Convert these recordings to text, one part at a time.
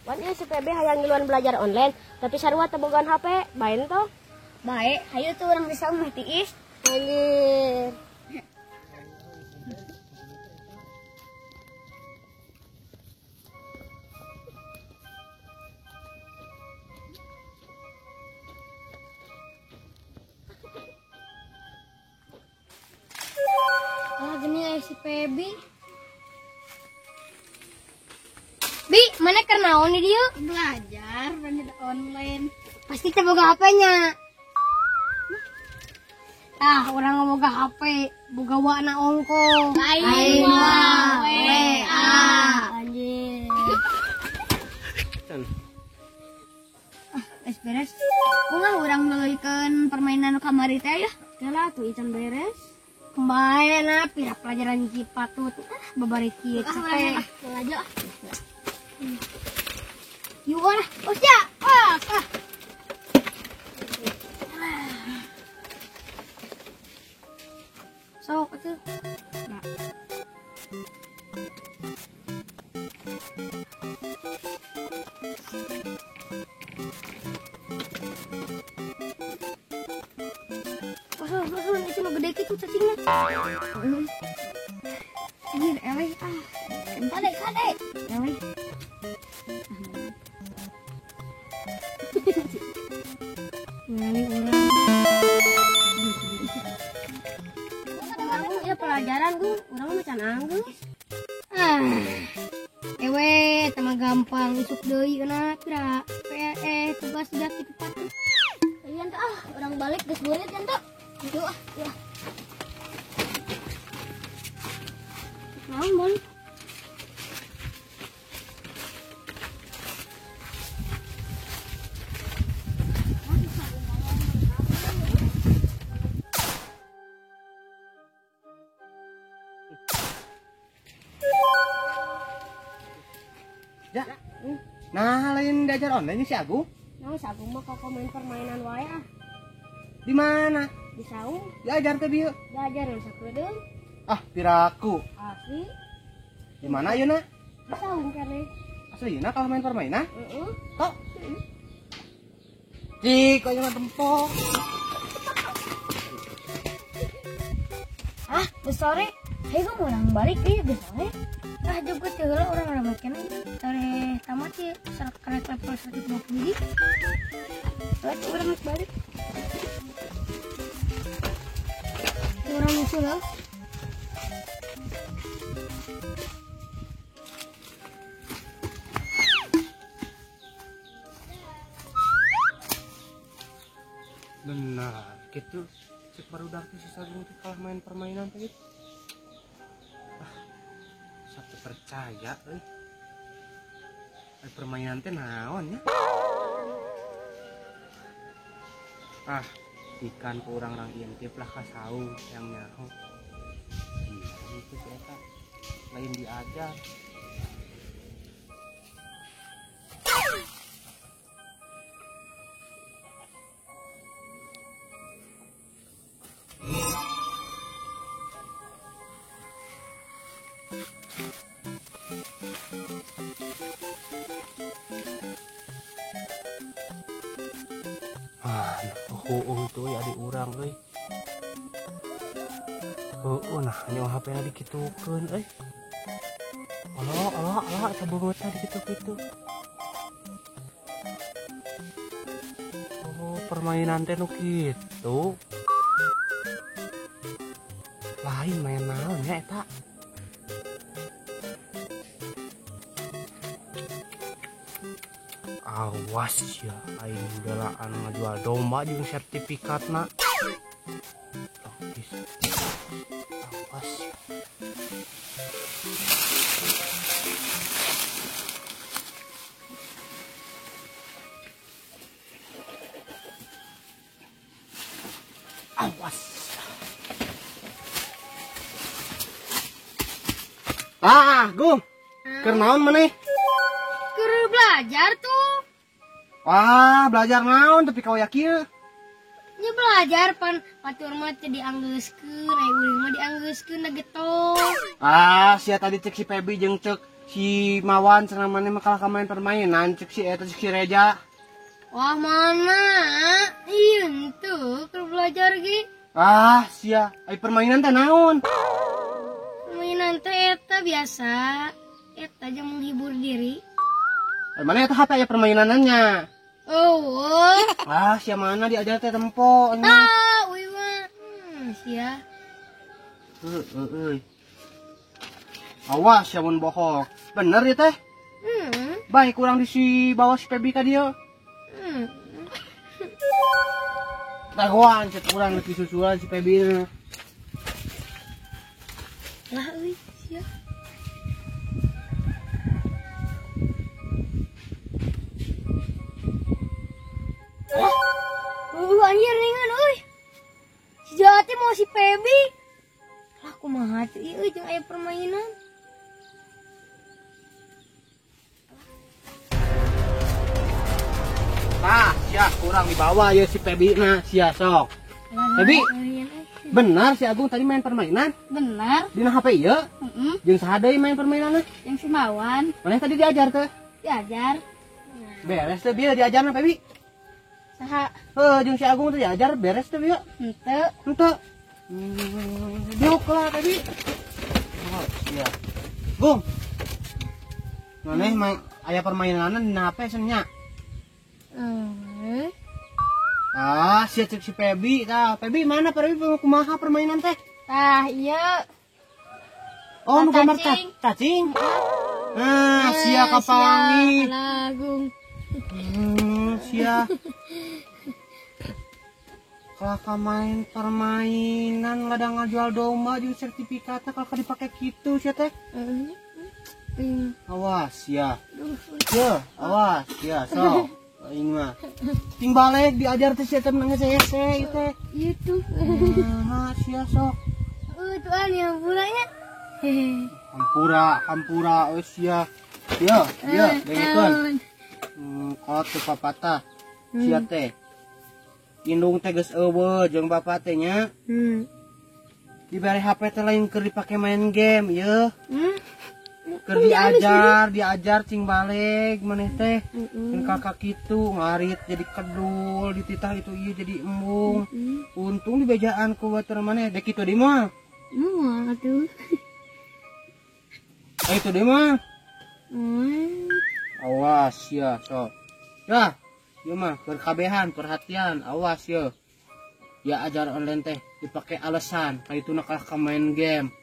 Wan ieu si PB hayang ngiluan belajar online, tapi sarua teu bogaan HP, bae toh. Baik, hayu tuh orang bisa mah tiis. Anjir. Ah, gini si Pebi. Bi, mana karena nih dia? Belajar online. Pasti kita boga HP-nya. Ah, orang ngomong ke HP, boga wana ongko. Aing mah WA. Anjir. Beres. Ulah urang ngeleuikeun permainan kamari teh ya. Kela tuh ican beres. Kembali na pira pelajaran cipatut. Babari kieu teh. Aja. Yuk lah, Osya. Sok atuh. Nah. Ini cuma gede gitu cacingnya. Ini eleh ah. Kade. Eleh. Ngali urang. Aku ya pelajaran gue, urang mah can anggeus. Ewe, tema gampang isuk deui kana pira. Tugas 3 kitu 4. Iyan teh orang balik geus beureut yan teh. Yuk ya. Naon, Mon? Ya. Nah, lain diajar online si Agung. Nah, si Agung mah kok main permainan wae ah. Di mana? Di saung, Diajar teh bieu. diajar yang sakedeung. Ah, piraku. Asli, Di mana ayeuna? di saung keneh. Aslinya kalau main permainan? Heeh. Tok. Cik, kok mah tempok. Ah, geus sore. Hayu urang balik ieu geus sore. Ah, juga teh heula urang rame keneh. Tare tamat ieu karek level 120 di. Lagi urang geus balik. Urang nyusul lah. Benar, gitu. Cek barudak teh si Sagung teh kalah main permainan teh gitu. Ah, satu percaya euy. Permainan teh naon ya? Ah, ikan kurang orang intip lah ka saung yang nyaho. Itu si eta lain diajar. Tuh ya di urang euy. Nah nyawa HP-na dikitukeun euy. Allah eta beungeutna dikitu-kitu. Oh, permainan teh nu kitu. Lain main naon ya eta. Awas ya, aing gelaan ngajual domba jeung sertifikatna. Awas. Awas. Gum. Keur naon maneh? Keur belajar tuh. Wah, belajar naon tapi kau yakin? Nya belajar pan batur mah teu dianggeuskeun, ai urang mah dianggeuskeun da gitu. Sia tadi cek si Pebi jeung cek si Mawan cenah maneh mah kalah ka main permainan cek si eta cek si Reja. Wah mana? Iya tuh keur belajar ge. Sia, ai permainan teh naon? Mainan teh eta biasa. Eta aja menghibur diri. Mana eta HP aya permainanannya? Oh. Sia mana diajar teh tempo. Uy mah. Sia. Awas ya mun bohong. Bener ya teh? Baik kurang di bawah si Pebi ka dieu. Tagoan cek kurang lebih susulan si Pebi. Lah euy, sia. Anjir ringan euy. Si Jati mau si Pebi. Lah kumaha teh ieu jeung aya permainan. Sia kurang di bawah ya si Pebi na sia sok. Pebi, benar si Agung tadi main permainan? Benar. Dina HP ieu? Jeung saha deui main permainanna? Yang si Mawan Maneh tadi diajar teh? diajar. Beres teh bieu diajarna Pebi. Saha? Jeung si Agung teh diajar beres teh bieu. Henteu. Henteu. Diuk lah Pebi. Sia. Gung. Maneh main aya permainanna dina HP cenah nya. Sia cek si Pebi. Pebi mana Pebi kumaha permainan teh? Tah iya. Oh, nu gambar cacing. Sia kapangi. Lagung. Sia. Kalau main permainan ladang ngajual domba jeung sertifikatnya kalau dipake kitu sia teh. Awas ya. Awas ya, sok. Aing mah. Ting balik diajar teh sia teh nangis hese teh. Iya tuh. Sia sok. Tuan yang bulanya. Hampura sia. Iya, dengekeun. Kot teu papatah. Sia teh. Indung teh geus eueuh jeung bapa teh nya. Dibere HP teh lain keur dipake main game ieu. Keur diajar cing balik maneh teh. Jeung kakak kitu ngarit jadi kedul dititah itu ieu jadi embung. Untung dibejaan ku batur maneh dek kitu di mah. Moal atuh. Itu deh mah. Awas ya, sok. Ya, ieu mah berkabehan perhatian, awas ya. Ya ajar online teh dipake alasan kaituna kalah ka main game.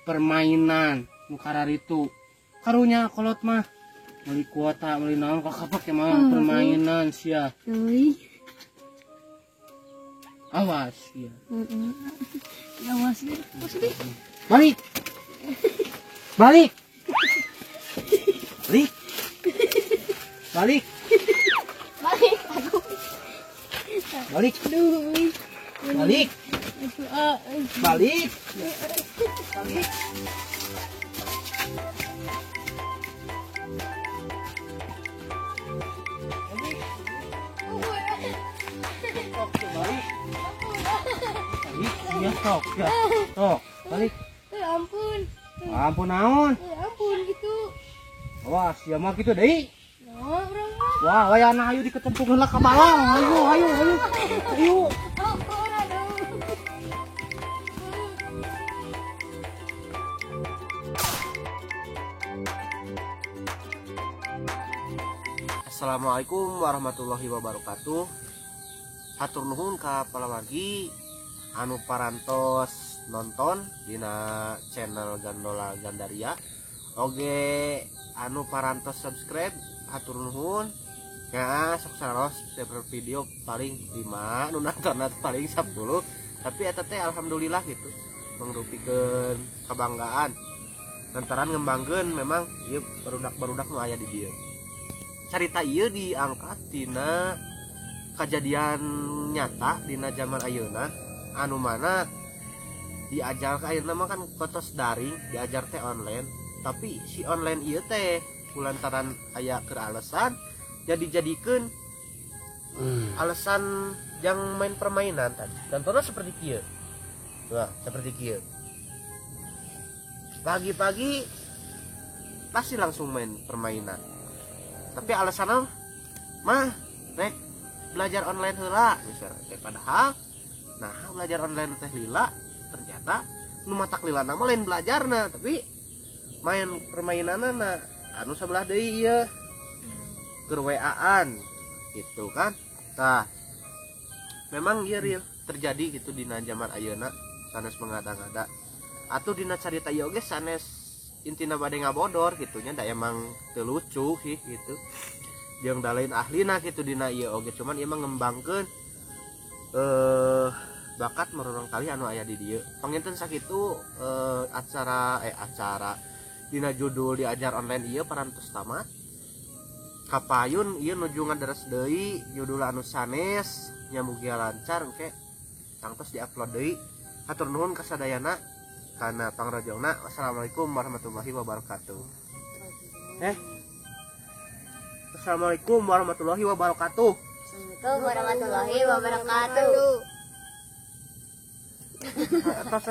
Permainan nu kararitu. Karunya kolot mah meuli kuota, meuli naon kok kapake mah permainan sia. Awas ya. Awas ya. Balik. Balik. Balik. Balik aku. Balik. Balik. Balik. Balik. Iya sok ya. Sok, balik. Ampun. Ampun naon? Ampun gitu. Wah, sia mah kitu deui. Nah, urang Wah, wayana ayo diketempung heula ka balong. Ayo. Ayo. Assalamualaikum warahmatullahi wabarakatuh. Hatur nuhun ka palawargi anu parantos nonton dina channel Gandola Gandaria. Oge anu parantos subscribe hatur nuhun. Ya, sok saros share video paling 5, nu nonton paling 10. Tapi eta teh alhamdulillah gitu. Mangrupikeun kebanggaan. Lantaran ngembangkeun memang ieu barudak-barudak nu aya di dieu. Carita ieu diangkat dina kejadian nyata dina zaman ayeuna anu mana diajar ka ayeuna mah kan kotos daring, diajar teh online. tapi si online ieu teh kulantaran aya keur alasan jadi jadikeun alasan yang main permainan tadi. Contohnya seperti kieu. Wah, seperti kieu. Pagi-pagi pasti langsung main permainan. Tapi alasannya mah rek belajar online heula misalnya. Padahal nah belajar online teh lila ternyata nu matak lila nama lain belajarna, tapi main permainanna anu sebelah deui ieu. Keur WA-an gitu kan. Nah, memang ieu real terjadi gitu dina zaman ayeuna sanes mengada-ngada. Atuh dina carita ieu oge sanes intina bade ngabodor gitunya da emang teu lucu sih gitu. Jeung da lain ahlina gitu dina ieu oge, cuman ieu mah ngembangkeun bakat merorong kali anu aya di dieu. Panginten sakitu acara dina judul diajar online ieu parantos tamat. Kapayun ieu nuju ngaderes deui judul anu sanes nya mugia lancar engke tangtos diupload deui. Hatur nuhun kasadayana kana pangrojongna. Wassalamualaikum warahmatullahi wabarakatuh. Assalamualaikum warahmatullahi wabarakatuh. Assalamualaikum warahmatullahi wabarakatuh. Atas